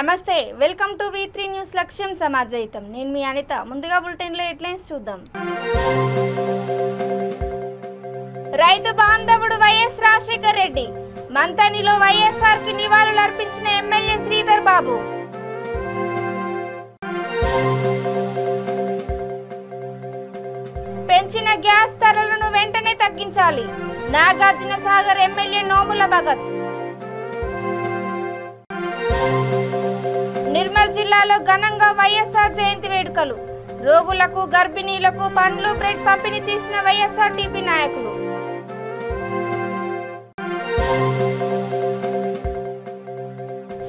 నమస్తే welcome to V3 news లక్ష్యం సమాజయితం నేను మీ అనిత ముందుగా బులెటిన్ లో హెడ్లైన్స్ చూద్దాం రైతు బాంధవుడు వైఎస్ రాజశేఖర్ రెడ్డి మంతనిలో వైఎస్ఆర్ కి నివాళులు అర్పించిన ఎమ్మెల్యే శ్రీధర్ బాబు పెంచిన గ్యాస్ ధరలను వెంటనే తగ్గించాలి నాగార్జున సాగర్ ఎమ్మెల్యే నోముల భగత్ నిర్మల్ జిల్లాలో ఘనంగా వైఎస్ఆర్ జయంతి వేడుకలు రోగులకు గర్భిణీలకు పండ్లు బ్రెడ్ పంపిణీ చేసిన వైఎస్ఆర్టీపీ నాయకులు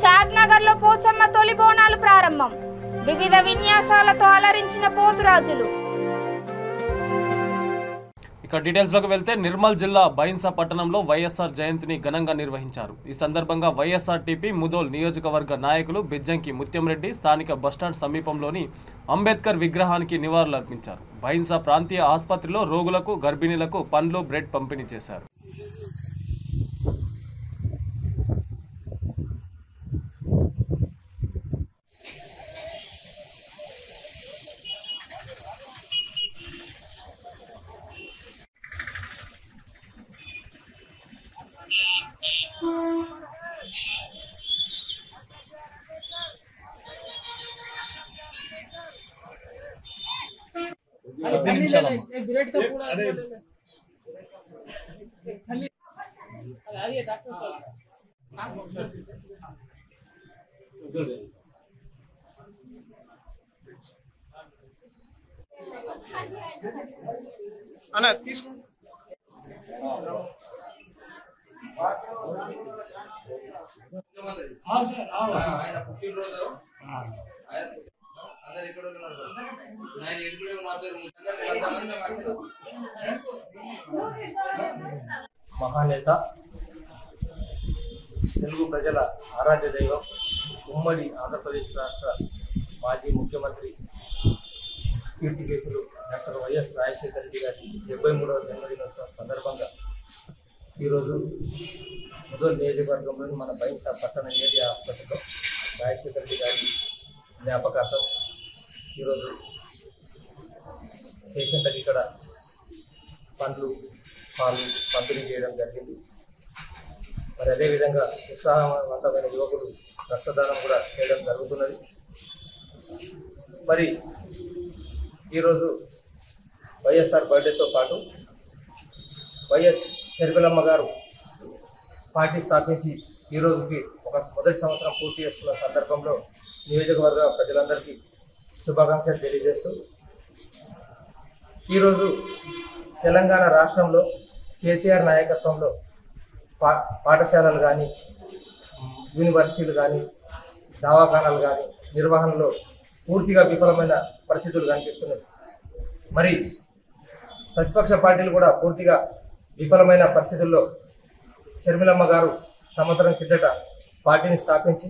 షాద్నగర్ లో పోచమ్మ తొలి బోనాలు ప్రారంభం వివిధ విన్యాసాలతో అలరించిన పోతురాజులు ఇక డీటెయిల్స్ లోకి వెళ్తే నిర్మల్ జిల్లా బైన్సా పట్టణంలో వైఎస్ఆర్ జయంతిని ఘనంగా నిర్వహించారు. ఈ సందర్భంగా వైఎస్ఆర్టీపీ ముదోల్ నియోజకవర్గ నాయకులు బిజ్జంకి ముత్యంరెడ్డి స్థానిక బస్టాండ్ సమీపంలోని అంబేద్కర్ విగ్రహానికి నివాళులర్పించారు. బైన్సా ప్రాంతీయ ఆసుపత్రిలో రోగులకు గర్భిణీలకు పండ్లు బ్రెడ్ పంపిణీ చేశారు. అన్న తీసుకో మహానేత తెలుగు ప్రజల ఆరాధ్య దైవం ఉమ్మడి ఆంధ్రప్రదేశ్ రాష్ట్ర మాజీ ముఖ్యమంత్రి కీర్తికేశులు డాక్టర్ వైఎస్ రాజశేఖర రెడ్డి గారి 73వ జన్మదినోత్సవం సందర్భంగా ఈరోజు ముదోల్ నియోజకవర్గంలోని మన బైన్సా పట్టణ ఏరియా హాస్పిటల్లో రాజశేఖర రెడ్డి గారి జ్ఞాపకార్థం ఈరోజు పేషెంట్లకు ఇక్కడ పండ్లు పాలు పంపిణీ చేయడం జరిగింది. మరి అదేవిధంగా ఉత్సాహవంతమైన యువకులు రక్తదానం కూడా చేయడం జరుగుతున్నది. మరి ఈరోజు వైఎస్ఆర్ బర్త్డేతో పాటు వైఎస్ షర్మిలమ్మ గారు పార్టీ స్థాపించి ఈరోజుకి మొదటి సంవత్సరం పూర్తి చేసుకున్న సందర్భంలో నియోజకవర్గ ప్రజలందరికీ శుభాకాంక్షలు తెలియజేస్తూ ఈరోజు తెలంగాణ రాష్ట్రంలో కేసీఆర్ నాయకత్వంలో పాఠశాలలు కానీ యూనివర్సిటీలు కానీ దవాఖానాలు కానీ నిర్వహణలో పూర్తిగా విఫలమైన పరిస్థితులు కనిపిస్తున్నాయి. మరి ప్రతిపక్ష పార్టీలు కూడా పూర్తిగా విఫలమైన పరిస్థితుల్లో షర్మిలమ్మ గారు సంవత్సరం కిందట పార్టీని స్థాపించి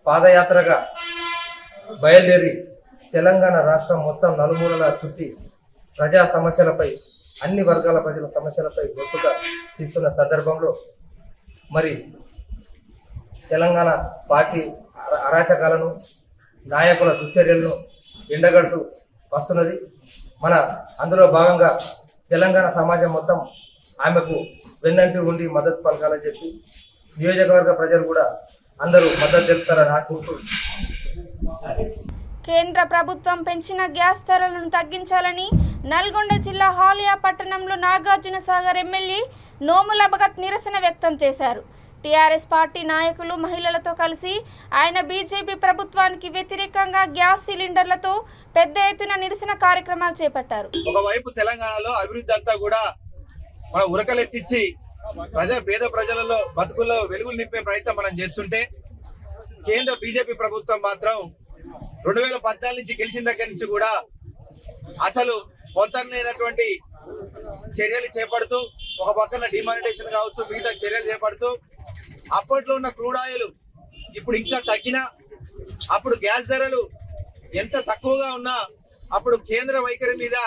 పాదయాత్రగా బయలుదేరి తెలంగాణ రాష్ట్రం మొత్తం నలుమూలలా చుట్టి ప్రజా సమస్యలపై అన్ని వర్గాల ప్రజల సమస్యలపై గొప్పగా తీసుకున్న సందర్భంలో మరి తెలంగాణ పార్టీ అరాచకాలను నాయకుల దుశ్చర్యలను ఎండగడుతూ వస్తున్నది. అందులో భాగంగా తెలంగాణ సమాజం మొత్తం ఆమెకు వెన్నంటి ఉండి మద్దతు పలకాలని చెప్పి నియోజకవర్గ ప్రజలు కూడా అందరూ మద్దతు తెలుపుతారని ఆశిస్తూ కేంద్ర ప్రభుత్వం పెంచిన గ్యాస్ ధరలను తగ్గించాలని నల్గొండ జిల్లా హాలియా పట్టణంలో నాగార్జున సాగర్ ఎమ్మెల్యే నోముల భగత్ నిరసన వ్యక్తం చేశారు. టీఆర్ఎస్ పార్టీ నాయకులు మహిళలతో కలిసి ఆయన బీజేపీ ప్రభుత్వానికి వ్యతిరేకంగా గ్యాస్ సిలిండర్లతో పెద్ద ఎత్తున నిరసన కార్యక్రమాలు చేపట్టారు. ఒకవైపు తెలంగాణలో అభివృద్ధి అంతా కూడా మన ఉరకలెత్తించి పేద ప్రజలలో బతుకుల్లో వెలుగులు నింపే ప్రయత్నం మనం చేస్తుంటే కేంద్ర బీజేపీ ప్రభుత్వం మాత్రం 2014 నుంచి గెలిచిన దగ్గర నుంచి కూడా అసలు పొంతనైనటువంటి చర్యలు చేపడుతూ ఒక పక్కన డిమానిటేషన్ కావచ్చు మిగతా చర్యలు చేపడుతూ అప్పట్లో ఉన్న క్రూడ్ ఆయిల్ ఇప్పుడు ఇంకా తగ్గినా అప్పుడు గ్యాస్ ధరలు ఎంత తక్కువగా ఉన్నా అప్పుడు కేంద్ర వైఖరి మీద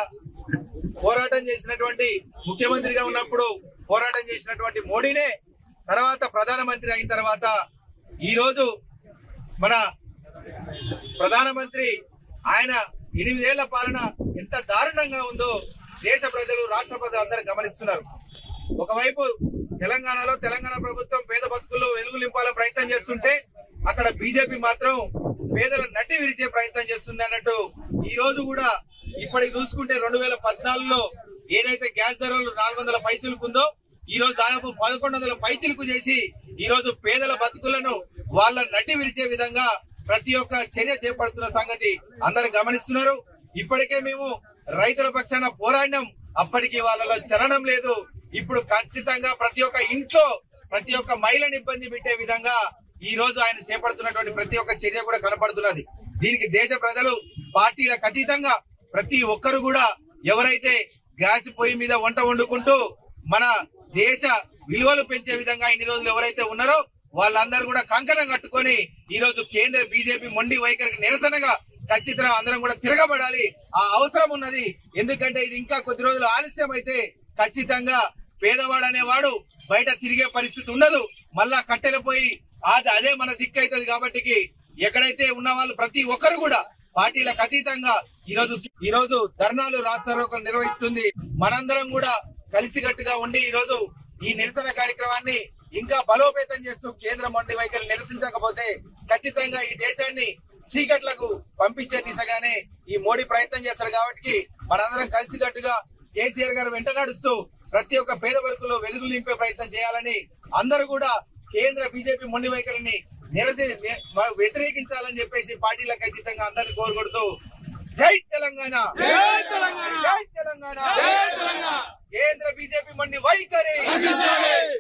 పోరాటం చేసినటువంటి ముఖ్యమంత్రిగా ఉన్నప్పుడు పోరాటం చేసినటువంటి మోడీనే తర్వాత ప్రధానమంత్రి అయిన తర్వాత ఈ రోజు మన ప్రధానమంత్రి ఆయన 8 ఏళ్ల పాలన ఎంత దారుణంగా ఉందో దేశ ప్రజలు, రాష్ట్ర ప్రజలు అందరూ గమనిస్తున్నారు. ఒకవైపు తెలంగాణలో తెలంగాణ ప్రభుత్వం పేద బతుకుల్లో వెలుగు నింపాలని ప్రయత్నం చేస్తుంటే అక్కడ బీజేపీ మాత్రం పేదల నడ్డి విరిచే ప్రయత్నం చేస్తుంది అన్నట్టు ఈ రోజు కూడా ఇప్పటికి చూసుకుంటే 2014లో ఏదైతే గ్యాస్ ధరలు 400 పైసలకు ఉందో ఈ రోజు దాదాపు 1100 పైసలకు చేసి ఈ రోజు పేదల బతుకులను వాళ్ళ నడ్డి విరిచే విధంగా ప్రతి ఒక్క చర్య చేపడుతున్న సంగతి అందరూ గమనిస్తున్నారు. ఇప్పటికే మేము రైతుల పక్షాన పోరాడినాం, అప్పటికి వాళ్ళలో చలనం లేదు. ఇప్పుడు ఖచ్చితంగా ప్రతి ఒక్క ఇంట్లో ప్రతి ఒక్క మహిళను ఇబ్బంది పెట్టే విధంగా ఈ రోజు ఆయన చేపడుతున్నటువంటి ప్రతి ఒక్క చర్య కూడా కనపడుతున్నది. దీనికి దేశ ప్రజలు పార్టీలకు అతీతంగా ప్రతి ఒక్కరు కూడా ఎవరైతే గ్యాస్ పొయ్యి మీద వంట వండుకుంటూ మన దేశ విలువలు పెంచే విధంగా ఇన్ని రోజులు ఎవరైతే ఉన్నారో వాళ్ళందరూ కూడా కంకణం కట్టుకొని ఈ రోజు కేంద్ర బీజేపీ మొండి వైఖరికి నిరసనగా ఖచ్చితంగా అందరం కూడా తిరగబడాలి. ఆ అవసరం ఉన్నది. ఎందుకంటే ఇది ఇంకా కొద్ది రోజులు ఆలస్యం అయితే ఖచ్చితంగా పేదవాడు అనేవాడు బయట తిరిగే పరిస్థితి ఉండదు. మళ్ళా కట్టెలపోయి అదే మన దిక్కు అవుతుంది. కాబట్టి ఎక్కడైతే ఉన్న వాళ్ళు ప్రతి ఒక్కరు కూడా పార్టీలకు అతీతంగా ఈ రోజు ధర్నాలు, రాస్తారోకలు నిర్వహిస్తుంది. మనందరం కూడా కలిసికట్టుగా ఉండి ఈ రోజు ఈ నిరసన కార్యక్రమాన్ని ఇంకా బలోపేతం చేస్తూ కేంద్ర మొండి వైఖరి నిరసించకపోతే ఖచ్చితంగా ఈ దేశాన్ని చీకట్లకు పంపించే దిశగానే ఈ మోడీ ప్రయత్నం చేస్తారు. కాబట్టి మనందరం కలిసికట్టుగా కేసీఆర్ గారు వెంట నడుస్తూ ప్రతి ఒక్క పేద వర్గంలో వెలుగులు నింపే ప్రయత్నం చేయాలని అందరూ కూడా కేంద్ర బీజేపీ మొండి వైఖరిని వ్యతిరేకించాలని చెప్పేసి పార్టీలకు అతీతంగా అందరినీ కోరుకుంటూ జై తెలంగాణ, జై తెలంగాణ, కేంద్ర బీజేపీ మొండి వైఖరి,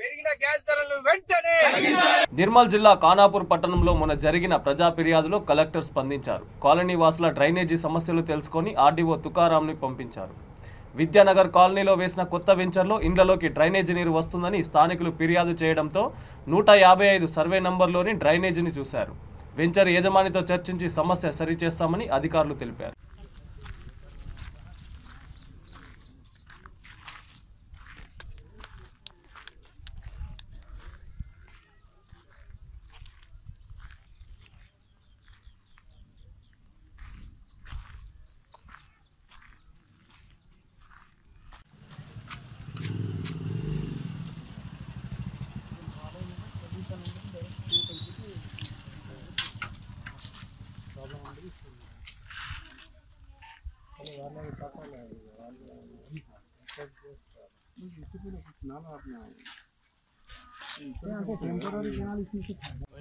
పెరిగిన గ్యాస్ ధరలు వెంటనే. నిర్మల్ జిల్లా ఖానాపూర్ పట్టణంలో మొన్న జరిగిన ప్రజా ఫిర్యాదులో కలెక్టర్ స్పందించారు. కాలనీ వాసుల డ్రైనేజీ సమస్యలు తెలుసుకొని ఆర్డీఓ తుకారాంని పంపించారు. విద్యానగర్ కాలనీలో వేసిన కొత్త వెంచర్లో ఇండ్లలోకి డ్రైనేజీ నీరు వస్తుందని స్థానికులు ఫిర్యాదు చేయడంతో 155 సర్వే నంబర్లోని డ్రైనేజీని చూశారు. వెంచర్ యజమానితో చర్చించి సమస్య సరిచేస్తామని అధికారులు తెలిపారు.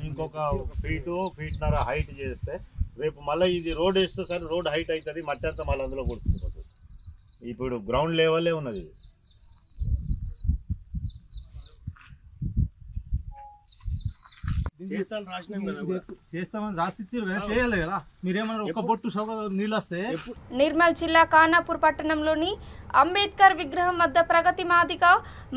ఇంకొక ఫీట్న్నర హైట్ చేస్తే రేపు మళ్ళీ ఇది రోడ్ వేస్తే సరే రోడ్ హైట్ అవుతుంది, మట్టి అంతా మళ్ళీ అందులో కొడుతుంది. ఇప్పుడు గ్రౌండ్ లెవెల్లే ఉన్నది. చేస్తామని రాసిచ్చారు, చేయాలి కదా. మీరేమన్నారు ఒక బొట్టు నీళ్ళు వస్తే. నిర్మల్ జిల్లా ఖానాపూర్ పట్టణంలోని అంబేద్కర్ విగ్రహం వద్ద ప్రగతి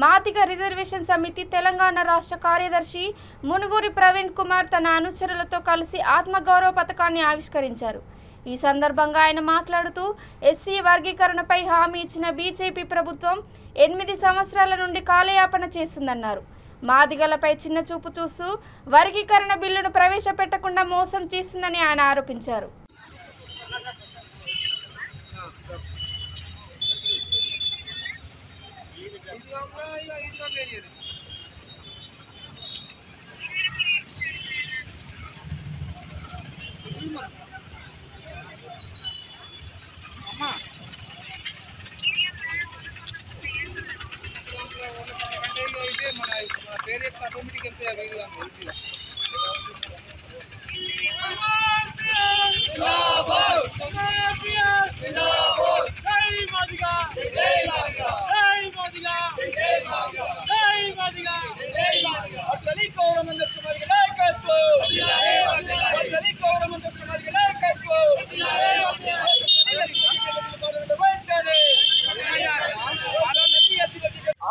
మాదిగ రిజర్వేషన్ సమితి తెలంగాణ రాష్ట్ర కార్యదర్శి మునుగూరి ప్రవీణ్ కుమార్ తన అనుచరులతో కలిసి ఆత్మగౌరవ పథకాన్ని ఆవిష్కరించారు. ఈ సందర్భంగా ఆయన మాట్లాడుతూ ఎస్సీ వర్గీకరణపై హామీ ఇచ్చిన బీజేపీ ప్రభుత్వం 8 సంవత్సరాల నుండి కాలయాపన చేస్తుందన్నారు. మాదిగలపై చిన్న చూపు చూస్తూ వర్గీకరణ బిల్లును ప్రవేశపెట్టకుండా మోసం చేస్తుందని ఆయన ఆరోపించారు.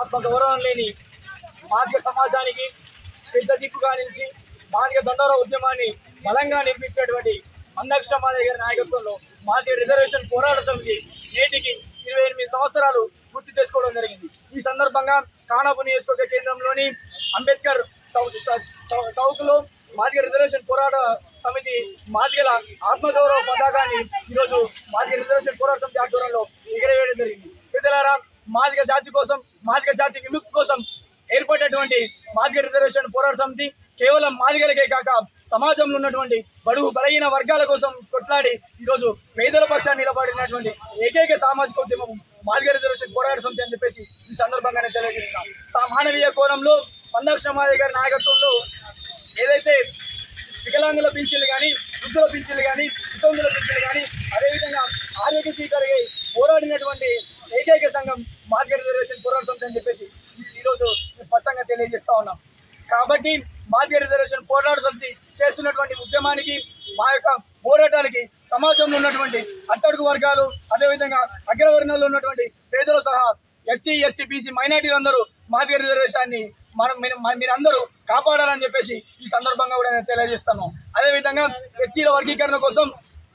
ఆత్మగౌరవం లేని మాదిగ సమాజానికి పెద్ద దిక్కుగా నిలిచి మాదిగ దండోర ఉద్యమాన్ని బలంగా నిర్మించేటువంటి అన్నక్ష మాదిగ గారి నాయకత్వంలో మాదిగ రిజర్వేషన్ పోరాట సమితి నేటికి 28 సంవత్సరాలు పూర్తి చేసుకోవడం జరిగింది. ఈ సందర్భంగా ఖానాపూర్ నియోజకవర్గ కేంద్రంలోని అంబేద్కర్ చౌక్లో మాదిగ రిజర్వేషన్ పోరాట సమితి మాదిగల ఆత్మగౌరవ పతాకాన్ని ఈరోజు మాదిగ రిజర్వేషన్ పోరాట సమితి ఆధ్వర్యంలో ఎగరవేయడం జరిగింది. పెద్దలారా, మాదిగ జాతి కోసం, మాదిగ జాతి విముక్తి కోసం ఏర్పడినటువంటి మాదిగ రిజర్వేషన్ పోరాట సమితి కేవలం మాదిగలకే కాక సమాజంలో ఉన్నటువంటి బడుగు బలహీన వర్గాల కోసం కొట్లాడి ఈరోజు పేదల పక్షాన్ని నిలబడినటువంటి ఏకైక సామాజిక ఉద్యమం మాదిగ రిజర్వేషన్ పోరాట సమితి అని చెప్పేసి ఈ సందర్భంగానే తెలియజేస్తున్నాం. మానవీయ కోణంలో మందకృష్ణ మాదిగ గారి నాయకత్వంలో ఏదైతే వికలాంగుల పింఛన్లు కానీ, వృద్ధుల పింఛన్లు కానీ, వితంతుల పింఛన్లు కానీ, అదేవిధంగా ఆరోగ్యశ్రీ కలిగి పోరాడినటువంటి ఏకైక సంఘం మాదిగ రిజర్వేషన్ పోరాట సమితి అని చెప్పేసి ఈరోజు స్పష్టంగా తెలియజేస్తా ఉన్నాం. కాబట్టి మాదిగ రిజర్వేషన్ పోరాట సమితి చేస్తున్నటువంటి ఉద్యమానికి, మా యొక్క పోరాటానికి సమాజంలో ఉన్నటువంటి అట్టడుగు వర్గాలు, అదేవిధంగా అగ్రవర్ణాల్లో ఉన్నటువంటి పేదలు సహా ఎస్సీ, ఎస్టీ, బీసీ మైనార్టీలందరూ మాదిగ రిజర్వేషన్ని మీరందరూ కాపాడాలని చెప్పేసి ఈ సందర్భంగా కూడా నేను తెలియజేస్తాను. అదేవిధంగా ఎస్సీల వర్గీకరణ కోసం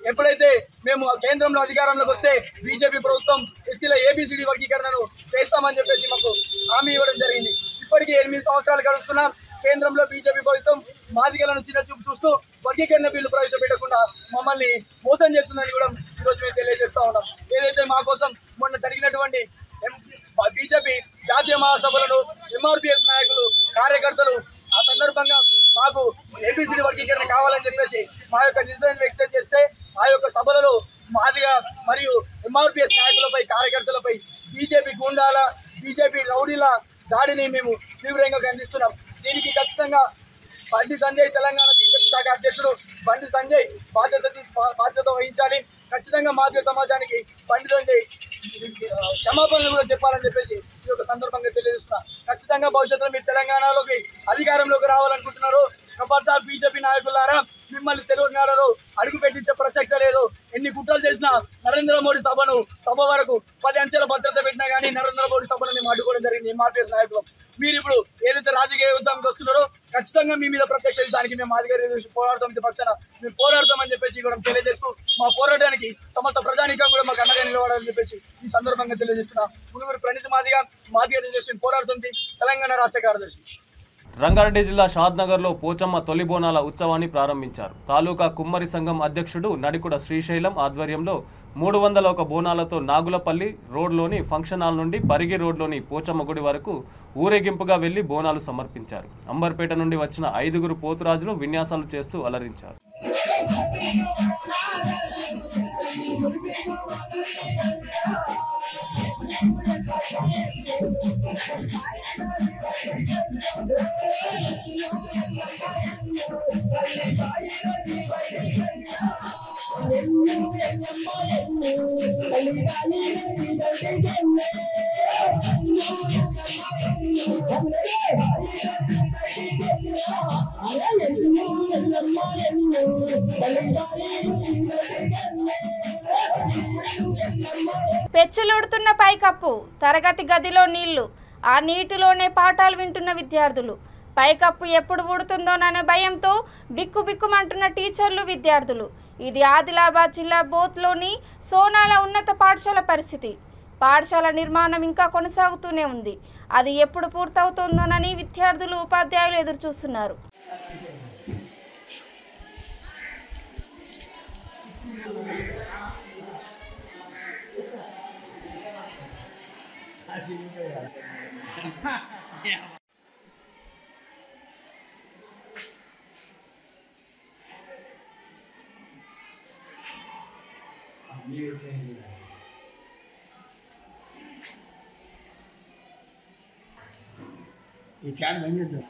ఎప్పుడైతే మేము కేంద్రంలో అధికారంలోకి వస్తే బీజేపీ ప్రభుత్వం ఎస్సీల ఏబిసిడి వర్గీకరణను చేస్తామని చెప్పేసి మాకు హామీ ఇవ్వడం జరిగింది. ఇప్పటికీ 8 సంవత్సరాలు గడుస్తున్నా కేంద్రంలో బీజేపీ ప్రభుత్వం మాదిగలను చిన్న చూపు చూస్తూ వర్గీకరణ బిల్లు ప్రవేశపెట్టకుండా మమ్మల్ని మోసం చేస్తుందని కూడా ఈరోజు మేము తెలియజేస్తా ఉన్నాం. ఏదైతే మా కోసం మొన్న జరిగినటువంటి బీజేపీ జాతీయ మహాసభలను ఎంఆర్పీఎస్ నాయకులు, కార్యకర్తలు ఆ సందర్భంగా మాకు ఏబిసిడి వర్గీకరణ కావాలని చెప్పేసి మా యొక్క నిరసన వ్యక్తం చేస్తే ఆ యొక్క సభలలో మాదిగ మరియు ఎంఆర్పీఎస్ నాయకులపై, కార్యకర్తలపై బీజేపీ గూండాల, బీజేపీ రౌడీల దాడిని మేము తీవ్రంగా ఖండిస్తున్నాం. దీనికి ఖచ్చితంగా బండి సంజయ్, తెలంగాణ బీజేపీ శాఖ అధ్యక్షుడు బండి సంజయ్ బాధ్యత వహించాలి. ఖచ్చితంగా మాదిగ సమాజానికి బండి సంజయ్ క్షమాపణలు కూడా చెప్పాలని చెప్పేసి ఈ యొక్క సందర్భంగా తెలియజేస్తున్నా. ఖచ్చితంగా భవిష్యత్తులో మీరు తెలంగాణలోకి అధికారంలోకి రావాలనుకుంటున్నారు. ఖబర్దార్ బీజేపీ నాయకులారా, మిమ్మల్ని తెలంగాణలో అడుగు పెట్టించే ప్రసక్తే లేదు. ఎన్ని కుట్రలు చేసినా నరేంద్ర మోడీ సభ వరకు 10 అంచెల భద్రత పెట్టినా కానీ నరేంద్ర మోడీ సభను మేము అడ్డుకోవడం జరిగింది ఎంఆర్పీఎస్ నాయకులు. మీరు ఇప్పుడు ఏదైతే రాజకీయ యుద్ధానికి వస్తున్నారో ఖచ్చితంగా మీ మీద ప్రత్యక్ష యుద్ధానికి మేము మాదిగ రిజర్వేషన్ పోరాట సమితి పక్షాన మేము పోరాడతామని చెప్పేసి కూడా తెలియజేస్తూ మా పోరాటానికి సమస్త ప్రజానీకం కూడా మాకు అండగా నిలబడాలని చెప్పేసి ఈ సందర్భంగా తెలియజేస్తున్నా. మునుగురు ప్రణీత్ మాదిగ, మాదిగ రిజర్వేషన్ పోరాట సమితి, తెలంగాణ రాష్ట్ర కార్యదర్శి. రంగారెడ్డి జిల్లా షాద్నగర్లో పోచమ్మ తొలి బోనాల ఉత్సవాన్ని ప్రారంభించారు. తాలూకా కుమ్మరి సంఘం అధ్యక్షుడు నడికుడ శ్రీశైలం ఆధ్వర్యంలో 301 బోనాలతో నాగులపల్లి రోడ్లోని ఫంక్షన్ హాల్ నుండి పరిగి రోడ్లోని పోచమ్మ గుడి వరకు ఊరేగింపుగా వెళ్లి బోనాలు సమర్పించారు. అంబర్పేట నుండి వచ్చిన 5 పోతురాజులు విన్యాసాలు చేస్తూ అలరించారు. పెచ్చులుడుతున్న పైకప్పు, తరగతి గదిలో నీళ్లు, ఆ నీటిలోనే పాఠాలు వింటున్న విద్యార్థులు. పైకప్పు ఎప్పుడు ఊడుతుందోననే భయంతో బిక్కుబిక్కుమంటున్న టీచర్లు, విద్యార్థులు. ఇది ఆదిలాబాద్ జిల్లా బోత్లోని సోనాల ఉన్నత పాఠశాల పరిస్థితి. పాఠశాల నిర్మాణం ఇంకా కొనసాగుతూనే ఉంది. అది ఎప్పుడు పూర్తవుతుందోనని విద్యార్థులు, ఉపాధ్యాయులు ఎదురుచూస్తున్నారు. ఈ ఫ్యాన్ బంద్ చేద్దాం.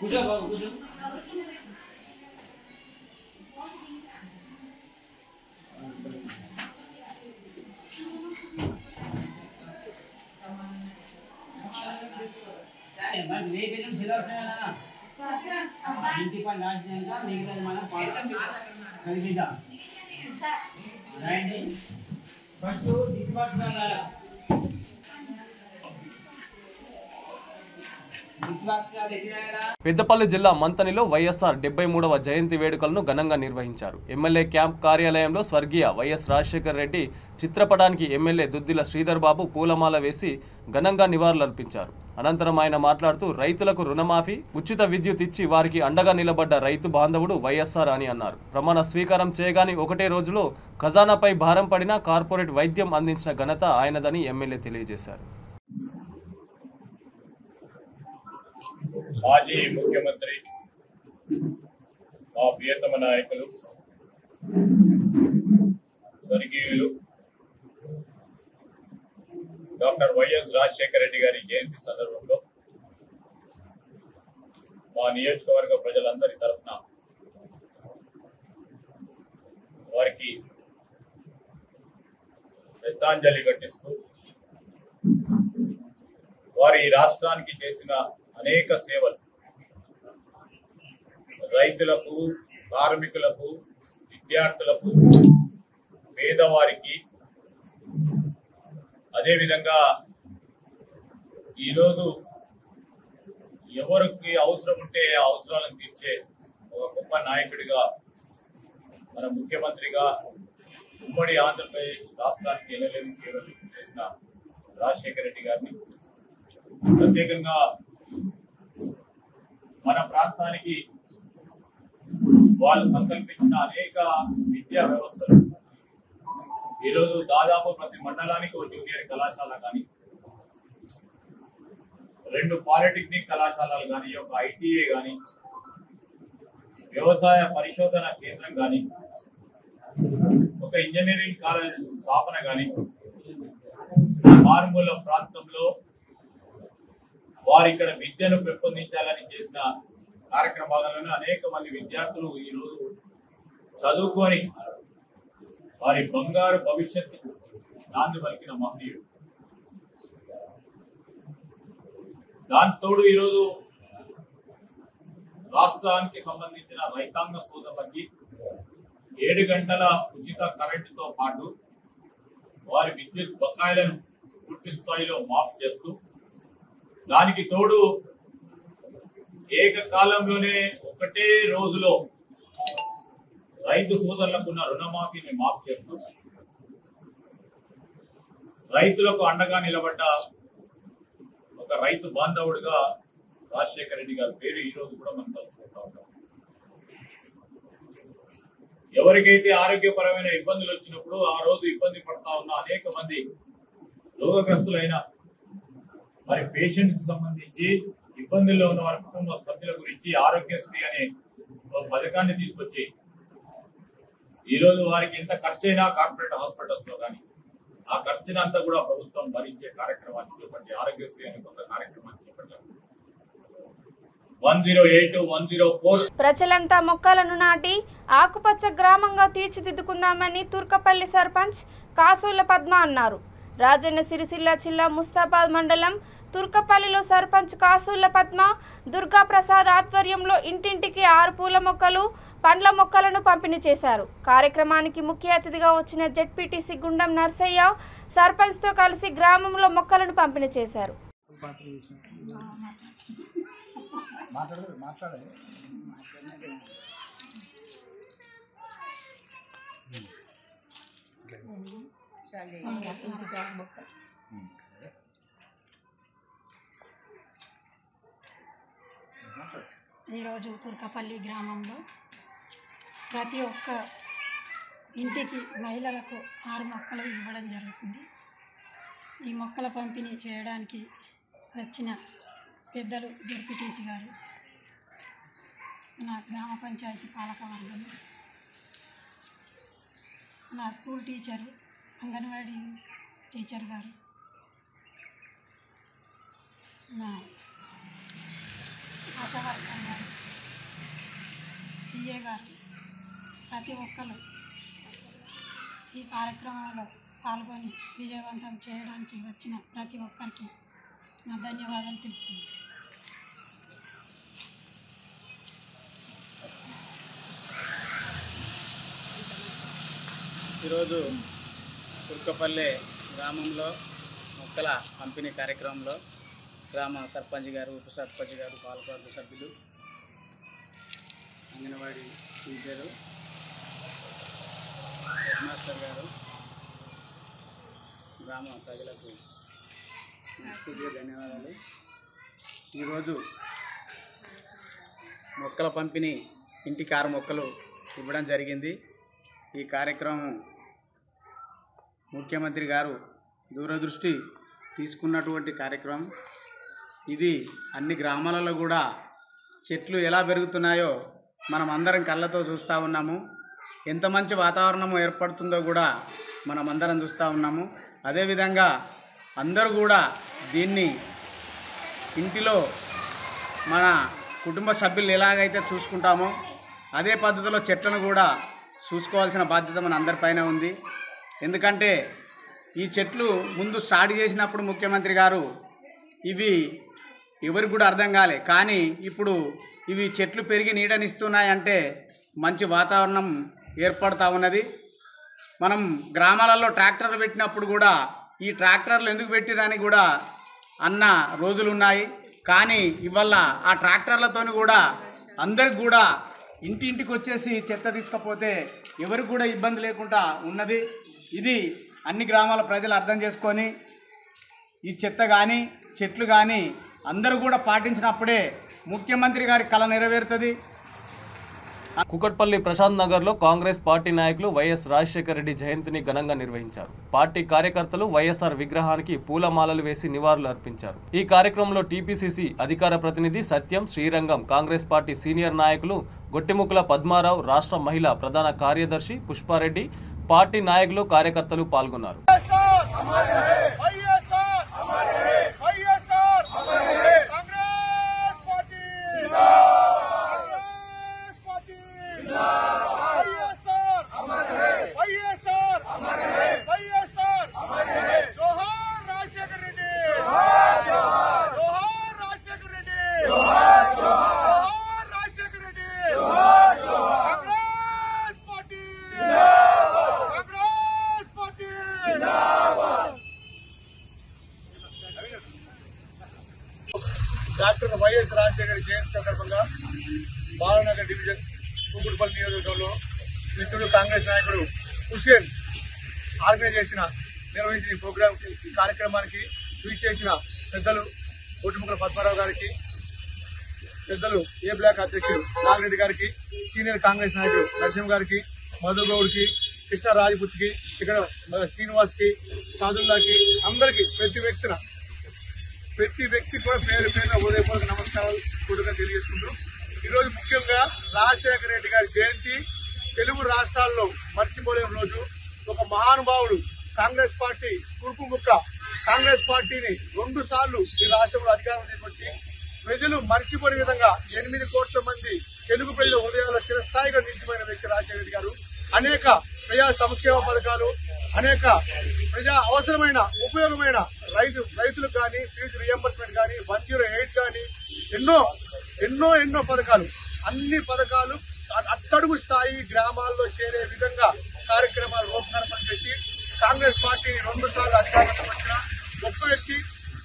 కూర్చో బాబు, కూర్చో. ఇంటి పని రాసినాక మిగతాది మనం కలిగిద్దాం. రండి ఫస్ట్ దిగుబాటు పెద్దపల్లి జిల్లా మంతనిలో వైఎస్ఆర్ 73వ జయంతి వేడుకలను ఘనంగా నిర్వహించారు. ఎమ్మెల్యే క్యాంప్ కార్యాలయంలో స్వర్గీయ వైఎస్ రాజశేఖర రెడ్డి చిత్రపటానికి ఎమ్మెల్యే దుద్దిల శ్రీధర్ బాబు పూలమాల వేసి ఘనంగా నివాళులర్పించారు. అనంతరం ఆయన మాట్లాడుతూ రైతులకు రుణమాఫీ, ఉచిత విద్యుత్ ఇచ్చి వారికి అండగా నిలబడ్డ రైతు బాంధవుడు వైఎస్ఆర్ అని అన్నారు. ప్రమాణ స్వీకారం చేయగాని ఒకటే రోజులో ఖజానాపై భారం పడిన కార్పొరేట్ వైద్యం అందించిన ఘనత ఆయనదని ఎమ్మెల్యే తెలియజేశారు. మాజీ ముఖ్యమంత్రి మా ప్రియతమ నాయకులు స్వర్గీయులు డాక్టర్ వైఎస్ రాజశేఖర రెడ్డి గారి జయంతి సందర్భంలో మా నియోజకవర్గ ప్రజలందరి తరఫున వారికి శ్రద్ధాంజలి ఘటిస్తూ వారి రాష్ట్రానికి చేసిన అనేక సేవలు, రైతులకు, కార్మికులకు, విద్యార్థులకు, పేదవారికి, అదేవిధంగా ఈరోజు ఎవరికి అవసరం ఉంటే ఆ అవసరాలను తీర్చే ఒక గొప్ప నాయకుడిగా, మన ముఖ్యమంత్రిగా ఉమ్మడి ఆంధ్రప్రదేశ్ రాష్ట్రానికి ఎనలేని సేవలు చేసిన రాజశేఖర రెడ్డి గారిని ప్రత్యేకంగా మన ప్రాంతానికి వాళ్ళు సంకల్పించిన అనేక విద్యా వ్యవస్థలు, ఈరోజు దాదాపు ప్రతి మండలానికి ఒక జూనియర్ కళాశాల కానీ, 2 పాలిటెక్నిక్ కళాశాలలు కానీ, ఒక ఐటీఐ కానీ, వ్యవసాయ పరిశోధన కేంద్రం కానీ, ఒక ఇంజనీరింగ్ కాలేజ్ స్థాపన కానీ, మారుమూల ప్రాంతంలో వారు ఇక్కడ విద్యను పెంపొందించాలని చేసిన కార్యక్రమాలను అనేక మంది విద్యార్థులు ఈరోజు చదువుకొని వారి బంగారు భవిష్యత్తు నాంది పలికిన మహనీయుడు. దాంతోడు ఈరోజు రాష్ట్రానికి సంబంధించిన రైతాంగ సోదరులకి 7 గంటల ఉచిత కరెంటుతో పాటు వారి విద్యుత్ బకాయిలను పూర్తి స్థాయిలో మాఫ్ చేస్తూ, దానికి తోడు ఏకకాలంలోనే ఒకటే రోజులో రైతు సోదరులకు ఉన్న రుణమాఫీని మాఫ్ చేస్తూ రైతులకు అండగా నిలబడ్డ ఒక రైతు బాంధవుడిగా రాజశేఖర రెడ్డి గారి పేరు ఈ రోజు కూడా మనం తలుచుకుంటా ఉంటాం. ఎవరికైతే ఆరోగ్యపరమైన ఇబ్బందులు వచ్చినప్పుడు ఆ రోజు ఇబ్బంది పడతా ఉన్న అనేక మంది రోగగ్రస్తులైన మరి పేషెంట్ కి సంబంధించి ఇబ్బందుల్లో ఉన్న వారి కుటుంబ సభ్యుల గురించి ఆరోగ్యశ్రీ అనే పథకాన్ని తీసుకొచ్చి ఈరోజు వారికి ఎంత ఖర్చైనా కార్పొరేట్ హాస్పిటల్స్ లో కానీ ఆ ఖర్చునంతా కూడా ప్రభుత్వం భరించే కార్యక్రమాన్ని చేపట్టి ఆరోగ్యశ్రీ అనే కొత్త కార్యక్రమాన్ని చేపట్టారు. 108, 104 ప్రజలంతా మొక్కలను నాటి ఆకుపచ్చ గ్రామంగా తీర్చిదిద్దుకుందామని తుర్కపల్లి సర్పంచ్ కాసూల పద్మ అన్నారు. రాజన్న సిరిసిల్ల జిల్లా ముస్తాబాద్ మండలం తుర్కపల్లిలో సర్పంచ్ కాసూల పద్మ, దుర్గా ప్రసాద్ ఆధ్వర్యంలో ఇంటింటికి 6 పూల మొక్కలు, పండ్ల మొక్కలను పంపిణీ చేశారు. కార్యక్రమానికి ముఖ్య అతిథిగా వచ్చిన జెడ్పీటీసీ గుండం నర్సయ్య సర్పంచ్తో కలిసి గ్రామంలో మొక్కలను పంపిణీ చేశారు. ఈరోజు తుర్కపల్లి గ్రామంలో ప్రతి ఒక్క ఇంటికి మహిళలకు 6 మొక్కలు ఇవ్వడం జరుగుతుంది. ఈ మొక్కల పంపిణీ చేయడానికి వచ్చిన పెద్దలు జెడ్పీటీసీ గారు, నా గ్రామ పంచాయతీ పాలక వర్గం, నా స్కూల్ టీచరు, అంగన్వాడీ టీచర్ గారు, నా ఆశా వర్కర్ గారు, సిఏ గారు, ప్రతి ఒక్కరు ఈ కార్యక్రమంలో పాల్గొని విజయవంతం చేయడానికి వచ్చిన ప్రతి ఒక్కరికి నా ధన్యవాదాలు తెలుపుతున్నాను. ఈరోజు తుర్కపల్లె గ్రామంలో మొక్కల పంపిణీ కార్యక్రమంలో గ్రామ సర్పంచ్ గారు, ఉప సర్పంచ్ గారు, పాలకవర్గ సభ్యులు, అంగన్వాడీ టీచరు, హెడ్ మాస్టర్ గారు, గ్రామ ప్రజలకు మనస్ఫూర్తిగా ధన్యవాదాలు. ఈరోజు మొక్కల పంపిణీ, ఇంటికి 6 మొక్కలు ఇవ్వడం జరిగింది. ఈ కార్యక్రమం ముఖ్యమంత్రి గారు దూరదృష్టి తీసుకున్నటువంటి కార్యక్రమం. ఇది అన్ని గ్రామాలలో కూడా చెట్లు ఎలా పెరుగుతున్నాయో మనం అందరం కళ్ళతో చూస్తూ ఉన్నాము. ఎంత మంచి వాతావరణం ఏర్పడుతుందో కూడా మనం అందరం చూస్తూ ఉన్నాము. అదేవిధంగా అందరూ కూడా దీన్ని ఇంటిలో మన కుటుంబ సభ్యులు ఎలాగైతే చూసుకుంటామో అదే పద్ధతిలో చెట్లను కూడా చూసుకోవాల్సిన బాధ్యత మన అందరిపైన ఉంది. ఎందుకంటే ఈ చెట్లు ముందు స్టార్ట్ చేసినప్పుడు ముఖ్యమంత్రి గారు ఇవి ఎవరికి కూడా అర్థం కాలే, కానీ ఇప్పుడు ఇవి చెట్లు పెరిగి నీడనిస్తున్నాయంటే మంచి వాతావరణం ఏర్పడుతూ ఉన్నది. మనం గ్రామాలలో ట్రాక్టర్లు పెట్టినప్పుడు కూడా ఈ ట్రాక్టర్లు ఎందుకు పెట్టిరని కూడా అన్న రోజులు ఉన్నాయి. కానీ ఇవాళ ఆ ట్రాక్టర్లతో కూడా అందరికి కూడా ఇంటింటికి వచ్చేసి చెత్త తీసుకపోతే ఎవరికి కూడా ఇబ్బంది లేకుండా ఉన్నది. ఇది అన్ని గ్రామాల ప్రజలు అర్థం చేసుకొని ఈ చెత్త కానీ చెట్లు కానీ అందరూ కూడా పాటించినప్పుడే ముఖ్యమంత్రి గారి కళ నెరవేరుతుంది. కుకట్పల్లి ప్రశాంత్ నగర్లో కాంగ్రెస్ పార్టీ నాయకులు వైఎస్ రాజశేఖర రెడ్డి జయంతిని ఘనంగా నిర్వహించారు. పార్టీ కార్యకర్తలు వైఎస్ఆర్ విగ్రహానికి పూలమాలలు వేసి నివాళులు అర్పించారు. ఈ కార్యక్రమంలో టీపీసీసీ అధికార ప్రతినిధి సత్యం, శ్రీరంగం, కాంగ్రెస్ పార్టీ సీనియర్ నాయకులు గొట్టిముక్కుల పద్మారావు, రాష్ట్ర మహిళా ప్రధాన కార్యదర్శి పుష్పారెడ్డి, పార్టీ నాయకులు, కార్యకర్తలు పాల్గొన్నారు. డాక్టర్ వైఎస్ రాజశేఖర జయంతి సందర్భంగా బాలనగర్ డివిజన్ కూకుట్పల్లి నియోజకవర్గంలో మిత్రుడు కాంగ్రెస్ నాయకుడు హుస్సేన్ ఆర్గనైజ్ నిర్వహించిన ప్రోగ్రామ్ కార్యక్రమానికి ట్వీట్ చేసిన పెద్దలు గొట్టిముక్కల పద్మారావు గారికి, పెద్దలు ఏ బ్లాక్ అధ్యక్షుడు నాగిరెడ్డి గారికి, సీనియర్ కాంగ్రెస్ నాయకుడు నరసింహ గారికి, మధుగౌడ్కి, కృష్ణ రాజపుత్కి, ఇక్కడ శ్రీనివాస్కి, సాదుల్లాకి, అందరికీ ప్రతి వ్యక్తి కూడా పేరు పేరున ఉదయపూర్వక నమస్కారాలు కూడా తెలియజేసుకుంటూ ఈరోజు ముఖ్యంగా రాజశేఖర రెడ్డి గారి జయంతి తెలుగు రాష్ట్రాల్లో మర్చిపోలేని రోజు. ఒక మహానుభావుడు కాంగ్రెస్ పార్టీ తూర్పుముక్క కాంగ్రెస్ పార్టీని 2 సార్లు ఈ రాష్ట్రంలో అధికారం తీసుకొచ్చి ప్రజలు మర్చిపోయే విధంగా 8 కోట్ల మంది తెలుగు ప్రజల హృదయాల్లో చిరస్థాయిగా నిలిచిపోయిన వ్యక్తి రాజశేఖర రెడ్డి గారు. అనేక ప్రజా సంక్షేమ పథకాలు, అనేక ప్రజా అవసరమైన ఉపయోగమైన రైతులకు కానీ, ఫీజు రియంబర్స్మెంట్ కానీ, 108 కానీ, ఎన్నో పథకాలు, అన్ని పథకాలు అట్టడుగు స్థాయి గ్రామాల్లో చేరే విధంగా కార్యక్రమాలు రూపకల్పన చేసి కాంగ్రెస్ పార్టీని 2 సార్లు అధికారంలోకి వచ్చిన గొప్ప వ్యక్తి.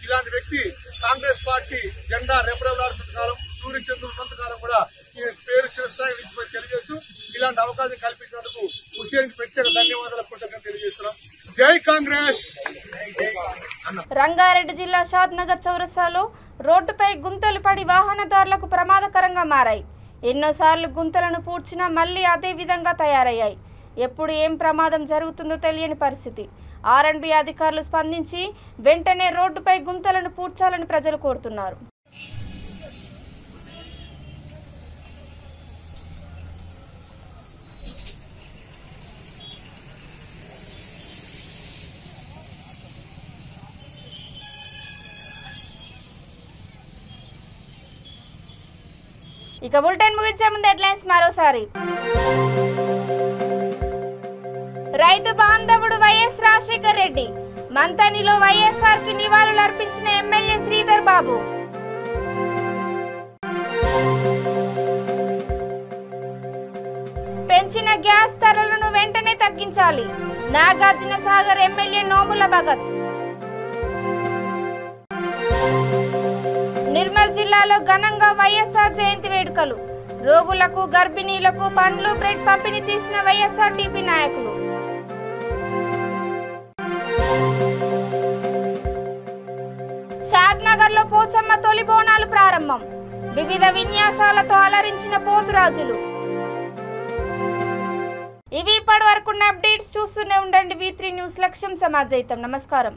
ఇలాంటి వ్యక్తి కాంగ్రెస్ పార్టీ జెండా రెపరెపలాడుతున్న కాలం, సూర్యచంద్రుడు ఉన్నంతకాలం కూడా ఈ పేరు చిరస్థాయి నుంచి తెలియజేస్తూ ఇలాంటి అవకాశం కల్పించినందుకు హుస్సేన్ ప్రత్యేక ధన్యవాదాలు కృతజ్ఞతలు తెలియజేస్తున్నాం. జై కాంగ్రెస్. రంగారెడ్డి జిల్లా షాద్ నగర్ చౌరస్తాలో రోడ్డుపై గుంతలు పడి వాహనదారులకు ప్రమాదకరంగా మారాయి. ఎన్నోసార్లు గుంతలను పూడ్చినా మళ్లీ అదే విధంగా తయారయ్యాయి. ఎప్పుడు ఏం ప్రమాదం జరుగుతుందో తెలియని పరిస్థితి. ఆర్ఎండ్బి అధికారులు స్పందించి వెంటనే రోడ్డుపై గుంతలను పూడ్చాలని ప్రజలు కోరుతున్నారు. ఇక బులెటిన్ ముగించే ముందు హెడ్లైన్స్ మరోసారి. రైతు బాంధవుడు వైఎస్ రాజశేఖర రెడ్డి మంతనిలో వైఎస్ఆర్ కి నివాళులు అర్పించిన ఎమ్మెల్యే శ్రీధర్ బాబు. పెంచిన గ్యాస్ ధరలను వెంటనే తగ్గించాలి. నాగార్జున సాగర్ ఎమ్మెల్యే నోముల భగత్. నిర్మల్ జిల్లాలో ఘనంగా వైఎస్ఆర్ జయంతి వేడుకలు. రోగులకు, గర్భిణీలకు పండ్లు, బ్రెడ్ పంపిణీ చేసిన వైఎస్ఆర్టీపీ నాయకులు. షాద్నగర్లో పోచమ్మ తొలి బోనాలు ప్రారంభం. వివిధ విన్యాసాలతో అలరించిన పోతురాజులు. ఇవి ఇప్పటి వరకున్న అప్డేట్స్. చూస్తూనే ఉండండి V3 న్యూస్. లక్ష్యం సమాజయితం. నమస్కారం.